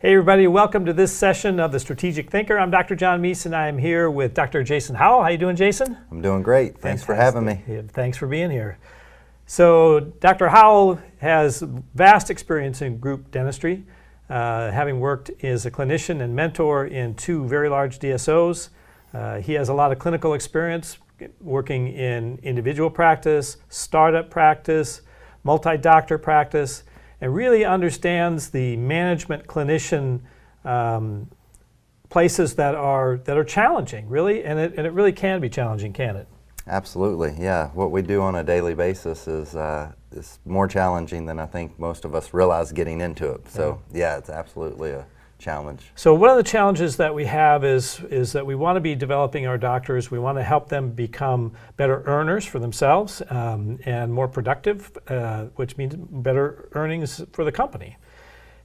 Hey everybody, welcome to this session of The Strategic Thinker. I'm Dr. John Meis and I am here with Dr. Jason Howell. How you doing, Jason? I'm doing great. Thanks for having me. Yeah, thanks for being here. So Dr. Howell has vast experience in group dentistry, having worked as a clinician and mentor in 2 very large DSOs. He has a lot of clinical experience working in individual practice, startup practice, multi-doctor practice, and really understands the management clinician places that are challenging, really, and it really can be challenging, can it? Absolutely, yeah. What we do on a daily basis is more challenging than I think most of us realize getting into it. So yeah, it's absolutely a challenge. So one of the challenges that we have is that we want to be developing our doctors. We want to help them become better earners for themselves and more productive, which means better earnings for the company.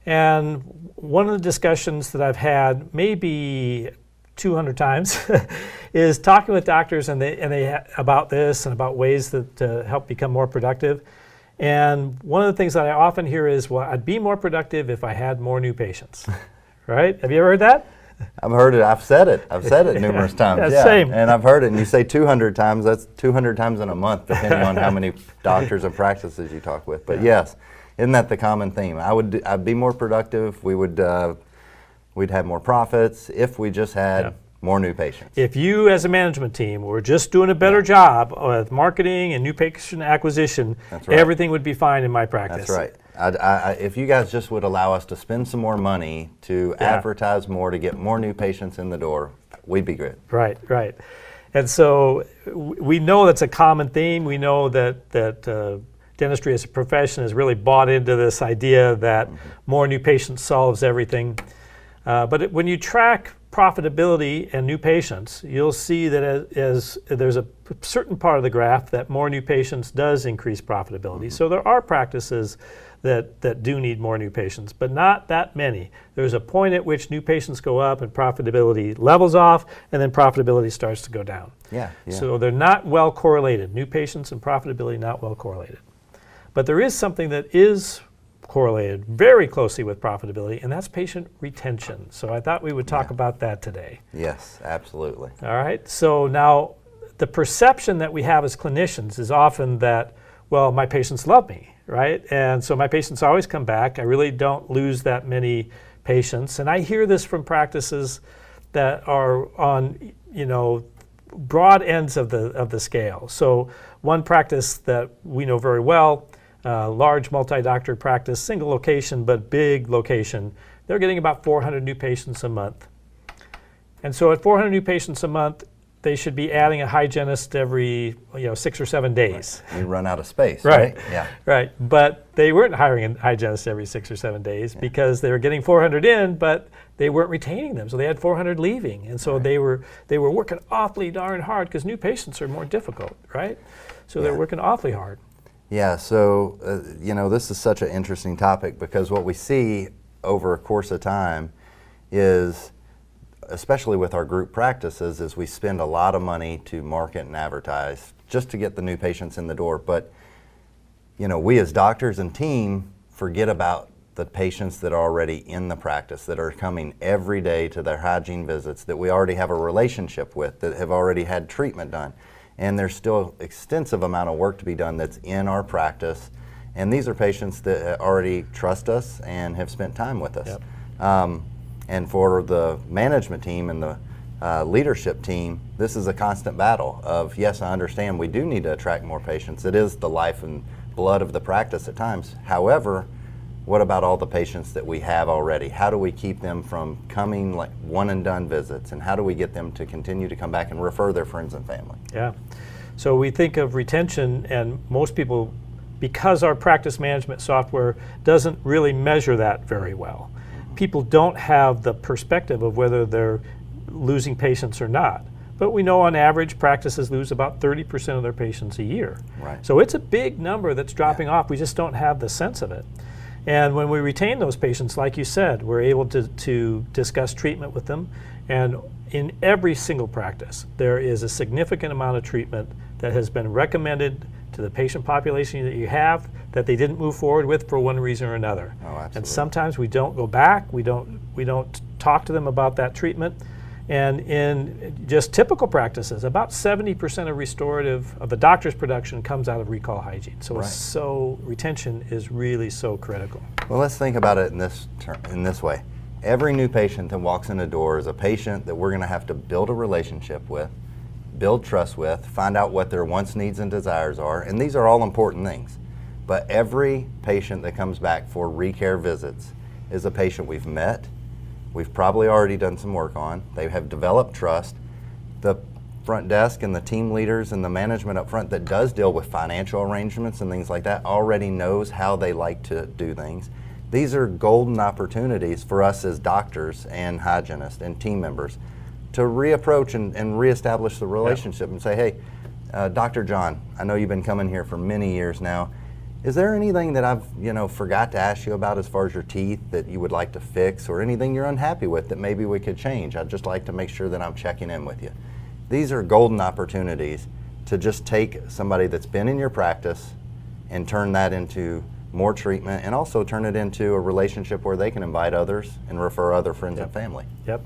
And one of the discussions that I've had maybe 200 times is talking with doctors and they about this and about ways that to help become more productive. And one of the things that I often hear is, well, I'd be more productive if I had more new patients. Right? Have you ever heard that? I've heard it. I've said it numerous times. Yeah, same. And I've heard it. And you say 200 times. That's 200 times in a month, depending on how many doctors and practices you talk with. But yes, isn't that the common theme? I'd be more productive. We'd have more profits if we just had more new patients. If you, as a management team, were just doing a better job with marketing and new patient acquisition, everything would be fine in my practice. That's right. If you guys just would allow us to spend some more money to advertise more, to get more new patients in the door, we'd be good. Right, right. And so we know that's a common theme. We know that dentistry as a profession has really bought into this idea that more new patients solves everything. But when you track profitability and new patients, you'll see that as there's a certain part of the graph that more new patients does increase profitability. So there are practices that do need more new patients, but not that many. There's a point at which new patients go up and profitability levels off, and then profitability starts to go down. Yeah. So they're not well correlated. New patients and profitability not well correlated. But there is something that is correlated very closely with profitability, and that's patient retention. So I thought we would talk about that today. Yes, absolutely. All right. So now the perception that we have as clinicians is often that, well, my patients love me, right? And so my patients always come back. I really don't lose that many patients. And I hear this from practices that are on, broad ends of the scale. So one practice that we know very well, large multi-doctor practice, single location but big location, they're getting about 400 new patients a month. And so at 400 new patients a month, they should be adding a hygienist every 6 or 7 days. Right. We run out of space, right? Yeah. Right. But they weren't hiring a hygienist every 6 or 7 days because they were getting 400 in, but they weren't retaining them. So they had 400 leaving. And so they were working awfully darn hard because new patients are more difficult, right? So they're working awfully hard. Yeah, so, this is such an interesting topic because what we see over a course of time is, especially with our group practices, is we spend a lot of money to market and advertise just to get the new patients in the door. But, we as doctors and team forget about the patients that are already in the practice, that are coming every day to their hygiene visits, that we already have a relationship with, that have already had treatment done. And there's still extensive amount of work to be done that's in our practice. And these are patients that already trust us and have spent time with us. Yep. And for the management team and the leadership team, this is a constant battle of, yes, I understand we do need to attract more patients. It is the life and blood of the practice at times. However, what about all the patients that we have already? How do we keep them from coming like one and done visits? And how do we get them to continue to come back and refer their friends and family? Yeah. So we think of retention, and most people, because our practice management software doesn't really measure that very well, people don't have the perspective of whether they're losing patients or not. But we know on average practices lose about 30% of their patients a year. Right. So it's a big number that's dropping off. We just don't have the sense of it. And when we retain those patients, like you said, we're able to discuss treatment with them. And in every single practice, there is a significant amount of treatment that has been recommended to the patient population that you have that they didn't move forward with for one reason or another. Oh, absolutely. And sometimes we don't go back, we don't talk to them about that treatment. And in just typical practices, about 70% of restorative of the doctor's production comes out of recall hygiene. So Right. so retention is really so critical. Well, let's think about it in this way. Every new patient that walks in the door is a patient that we're going to have to build a relationship with, build trust with, find out what their wants, needs, and desires are, and these are all important things. But every patient that comes back for recare visits is a patient we've met, we've probably already done some work on, they have developed trust. The front desk and the team leaders and the management up front that does deal with financial arrangements and things like that already knows how they like to do things. These are golden opportunities for us as doctors and hygienists and team members to reapproach and reestablish the relationship and say, hey, Dr. John, I know you've been coming here for many years now. Is there anything that I've forgot to ask you about as far as your teeth that you would like to fix, or anything you're unhappy with that maybe we could change? I'd just like to make sure that I'm checking in with you. These are golden opportunities to just take somebody that's been in your practice and turn that into more treatment, and also turn it into a relationship where they can invite others and refer other friends and family. Yep.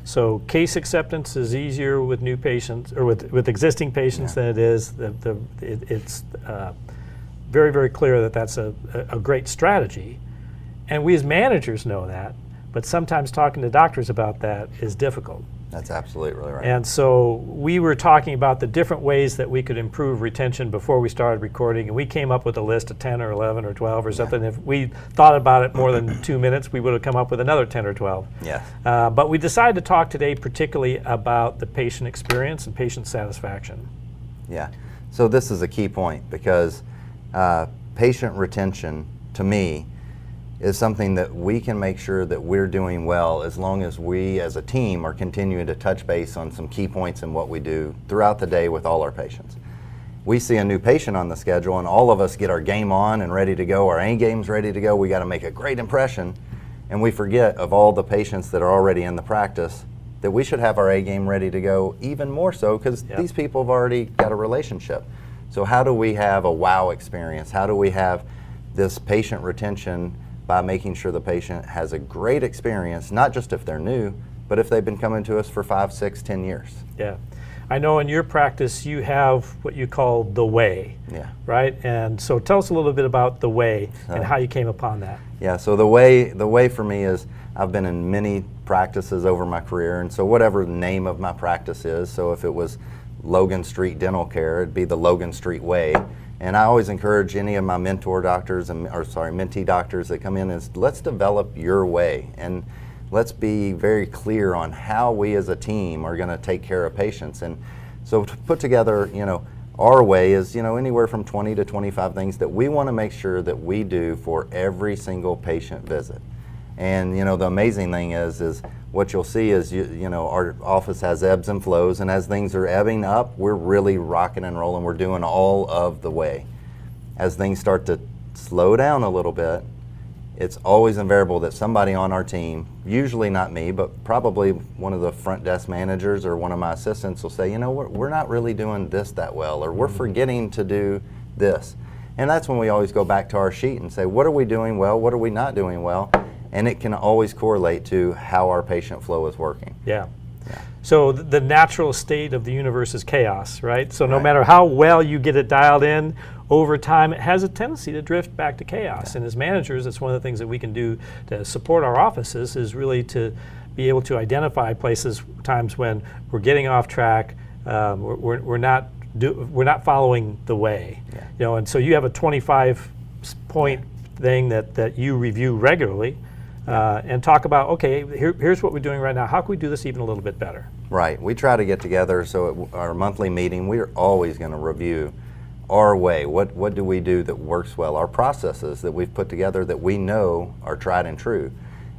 So case acceptance is easier with new patients, or with existing patients, than it is. It's very, very clear that that's a great strategy. And we as managers know that, but sometimes talking to doctors about that is difficult. That's absolutely right. And so we were talking about the different ways that we could improve retention before we started recording, and we came up with a list of 10 or 11 or 12 or something. If we thought about it more than 2 minutes, we would have come up with another 10 or 12. Yes. But we decided to talk today particularly about the patient experience and patient satisfaction. Yeah. So this is a key point, because patient retention, to me, is something that we can make sure that we're doing well as long as we as a team are continuing to touch base on some key points in what we do throughout the day with all our patients. We see a new patient on the schedule and all of us get our game on and ready to go, our A game's ready to go, we got to make a great impression, and we forget of all the patients that are already in the practice that we should have our A game ready to go even more so, because these people have already got a relationship. So how do we have a wow experience? How do we have this patient retention by making sure the patient has a great experience, not just if they're new, but if they've been coming to us for 5, 6, 10 years. Yeah. I know in your practice you have what you call the way, right? And so tell us a little bit about the way and how you came upon that. Yeah, so the way for me is, I've been in many practices over my career, and so whatever the name of my practice is, so if it was Logan Street Dental Care, it'd be the Logan Street Way. And I always encourage any of my mentee doctors that come in is, let's develop your way, and let's be very clear on how we as a team are going to take care of patients. And so to put together, our way is, anywhere from 20 to 25 things that we want to make sure that we do for every single patient visit. And the amazing thing is what you'll see is our office has ebbs and flows, and as things are ebbing up, we're really rocking and rolling. We're doing all of the way. As things start to slow down a little bit, it's always invariable that somebody on our team, usually not me, but probably one of the front desk managers or one of my assistants, will say, we're not really doing this that well, or we're forgetting to do this. And that's when we always go back to our sheet and say, what are we doing well? What are we not doing well? And it can always correlate to how our patient flow is working. Yeah. So the natural state of the universe is chaos, right? So no matter how well you get it dialed in, over time it has a tendency to drift back to chaos. And as managers, it's one of the things that we can do to support our offices, is really to be able to identify times when we're getting off track, we're not following the way. And so you have a 25-point thing that you review regularly. And talk about, okay, here's what we're doing right now. How can we do this even a little bit better? Right. We try to get together, so at our monthly meeting, we're always going to review our way. What do we do that works well? Our processes that we've put together that we know are tried and true.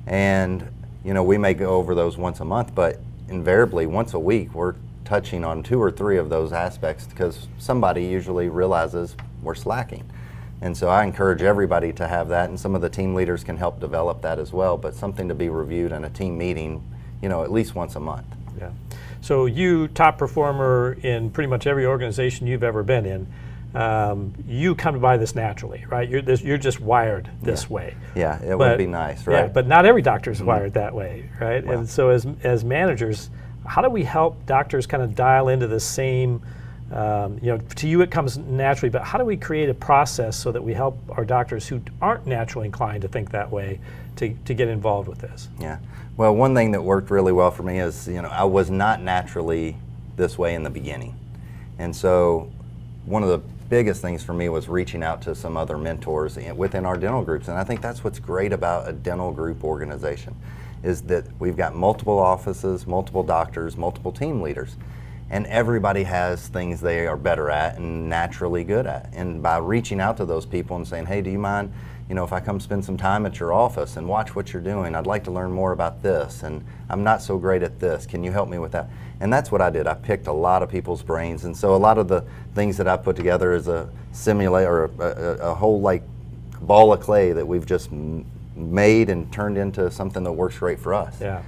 And, we may go over those once a month, but invariably once a week, we're touching on 2 or 3 of those aspects, because somebody usually realizes we're slacking. And so I encourage everybody to have that, and some of the team leaders can help develop that as well, but something to be reviewed in a team meeting, at least once a month. Yeah. So you, top performer in pretty much every organization you've ever been in, you come by this naturally, right? You're just wired this way. Yeah, it would be nice, right? Yeah, but not every doctor is wired that way, right? Wow. And so as managers, how do we help doctors kind of dial into the same, to you it comes naturally, but how do we create a process so that we help our doctors who aren't naturally inclined to think that way to get involved with this? Yeah. Well, one thing that worked really well for me is, I was not naturally this way in the beginning. And so one of the biggest things for me was reaching out to some other mentors within our dental groups. And I think that's what's great about a dental group organization, is that we've got multiple offices, multiple doctors, multiple team leaders, and everybody has things they are better at and naturally good at. And by reaching out to those people and saying, hey, do you mind, if I come spend some time at your office and watch what you're doing, I'd like to learn more about this, and I'm not so great at this, can you help me with that? And that's what I did. I picked a lot of people's brains, and so a lot of the things that I put together is a simulator, or a whole like ball of clay that we've just made and turned into something that works great for us. Yeah.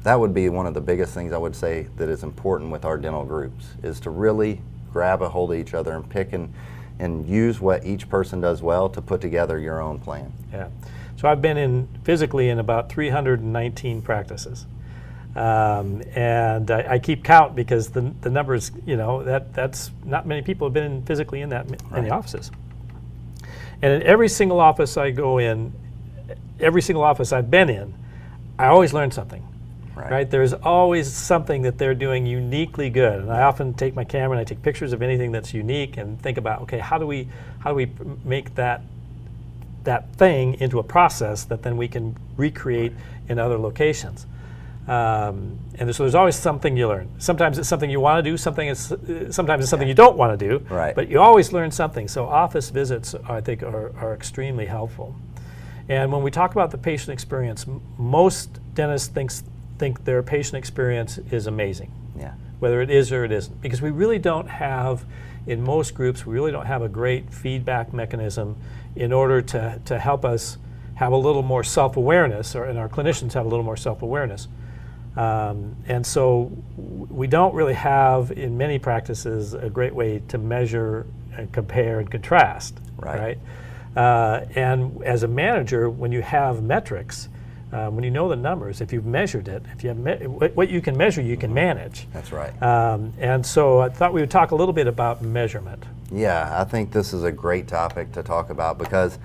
That would be one of the biggest things I would say that is important with our dental groups, is to really grab a hold of each other and pick and use what each person does well to put together your own plan. Yeah. So I've been physically in about 319 practices. And I keep count because the numbers, that's not many people have been physically in that many offices. And in every single office I go in, every single office I've been in, I always learn something. Right? There's always something that they're doing uniquely good, and I often take my camera and I take pictures of anything that's unique and think about, okay, how do we make that thing into a process that then we can recreate in other locations. And so there's always something you learn. Sometimes it's something you want to do, sometimes it's something you don't want to do, but you always learn something. So office visits, I think, are extremely helpful. And when we talk about the patient experience, most dentists think their patient experience is amazing, whether it is or it isn't, because we really don't have, in most groups, we really don't have a great feedback mechanism in order to help us have a little more self-awareness, and our clinicians have a little more self-awareness. And so we don't really have, in many practices, a great way to measure and compare and contrast, right? And as a manager, when you have metrics, when you know the numbers, if you've measured it, if you have what you can measure, you can manage. That's right. And so I thought we would talk a little bit about measurement. Yeah, I think this is a great topic to talk about, because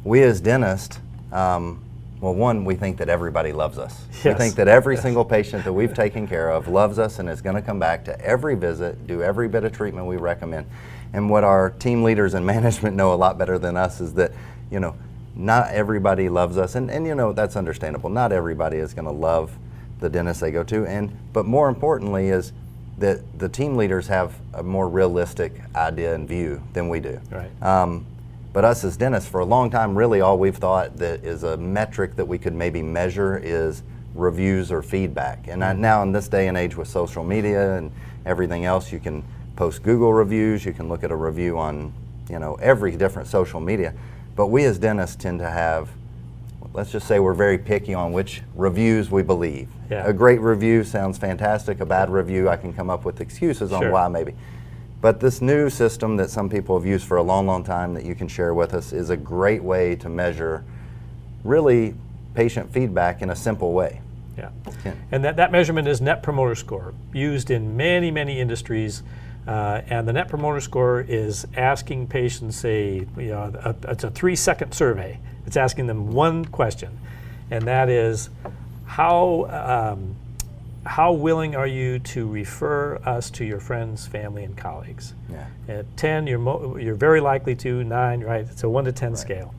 we as dentists, well, one, we think that everybody loves us. We think that every single patient that we've taken care of loves us and is going to come back to every visit, do every bit of treatment we recommend. And what our team leaders and management know a lot better than us is that, not everybody loves us, and that's understandable. Not everybody is going to love the dentist they go to, but more importantly is that the team leaders have a more realistic idea and view than we do. Right. But us as dentists, for a long time, really all we've thought that is a metric that we could maybe measure is reviews or feedback. And now in this day and age with social media and everything else, you can post Google reviews, you can look at a review on every different social media. But we as dentists tend to have, let's just say we're very picky on which reviews we believe. A great review sounds fantastic. A bad review, I can come up with excuses on why maybe. But this new system that some people have used for a long, long time that you can share with us is a great way to measure really patient feedback in a simple way. And that measurement is Net Promoter Score, used in many, many industries. And the Net Promoter Score is asking patients it's a 3-second survey. It's asking them one question, and that is, how willing are you to refer us to your friends, family, and colleagues? At 10, you're very likely to. 9, right? It's a 1 to 10 scale.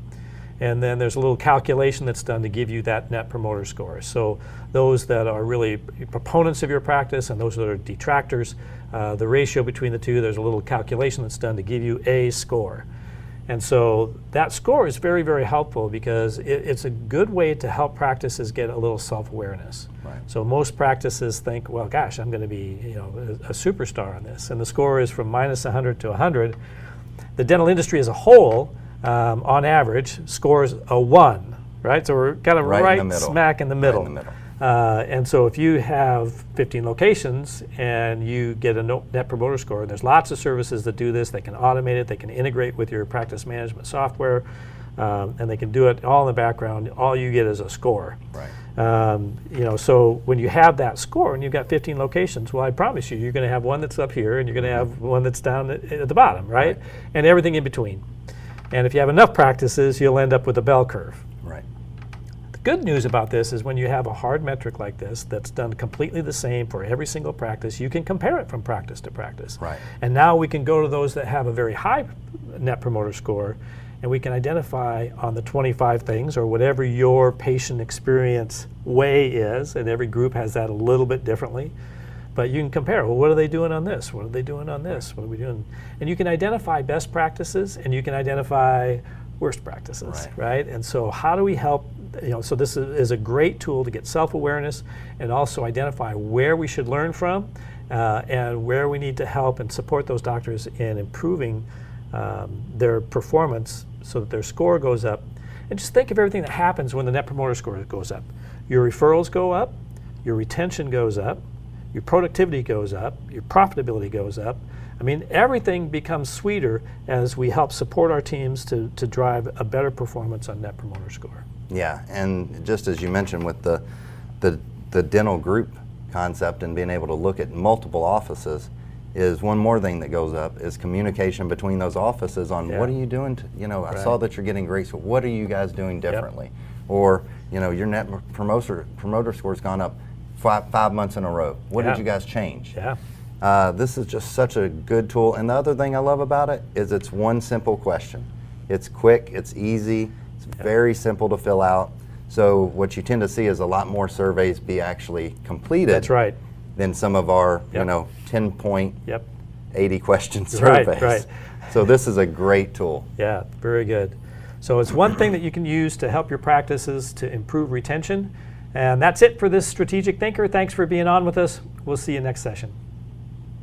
And then there's a little calculation that's done to give you that Net Promoter Score. So those that are really proponents of your practice and those that are detractors, the ratio between the two, there's a little calculation that's done to give you a score. And so that score is very, very helpful, because it's a good way to help practices get a little self-awareness. So most practices think, well, gosh, I'm going to be a superstar on this. And the score is from -100 to 100. The dental industry as a whole, on average, scores a 1, right? So we're kind of right smack in the middle. And so if you have 15 locations and you get a net promoter score, and there's lots of services that do this, they can automate it, they can integrate with your practice management software, and they can do it all in the background. All you get is a score. Right. So when you have that score and you've got 15 locations, well, I promise you, you're going to have one that's up here and you're going to have one that's down at the bottom, right? And everything in between. And if you have enough practices, you'll end up with a bell curve. Right. The good news about this is when you have a hard metric like this that's done completely the same for every single practice, you can compare it from practice to practice. Right. And now we can go to those that have a very high net promoter score, and we can identify on the 25 things or whatever your patient experience way is, and every group has that a little bit differently. But you can compare, well, what are they doing on this? What are they doing on this? What are we doing? And you can identify best practices and you can identify worst practices, right? And so how do we help, so this is a great tool to get self-awareness and also identify where we should learn from and where we need to help and support those doctors in improving their performance so that their score goes up. And just think of everything that happens when the net promoter score goes up. Your referrals go up, your retention goes up, your productivity goes up, your profitability goes up. I mean, everything becomes sweeter as we help support our teams to drive a better performance on net promoter score. Yeah, and just as you mentioned with the dental group concept and being able to look at multiple offices, is one more thing that goes up is communication between those offices on what are you doing I saw that you're getting great, so what are you guys doing differently? Or your net promoter score's gone up 5 months in a row. What did you guys change? This is just such a good tool. And the other thing I love about it is it's one simple question. It's quick, it's easy, it's very simple to fill out. So what you tend to see is a lot more surveys be actually completed. That's right. Than some of our 10-point 80 question surveys. Right. So this is a great tool. Yeah, very good. So it's one thing that you can use to help your practices to improve retention. And that's it for this Strategic Thinker. Thanks for being on with us. We'll see you next session.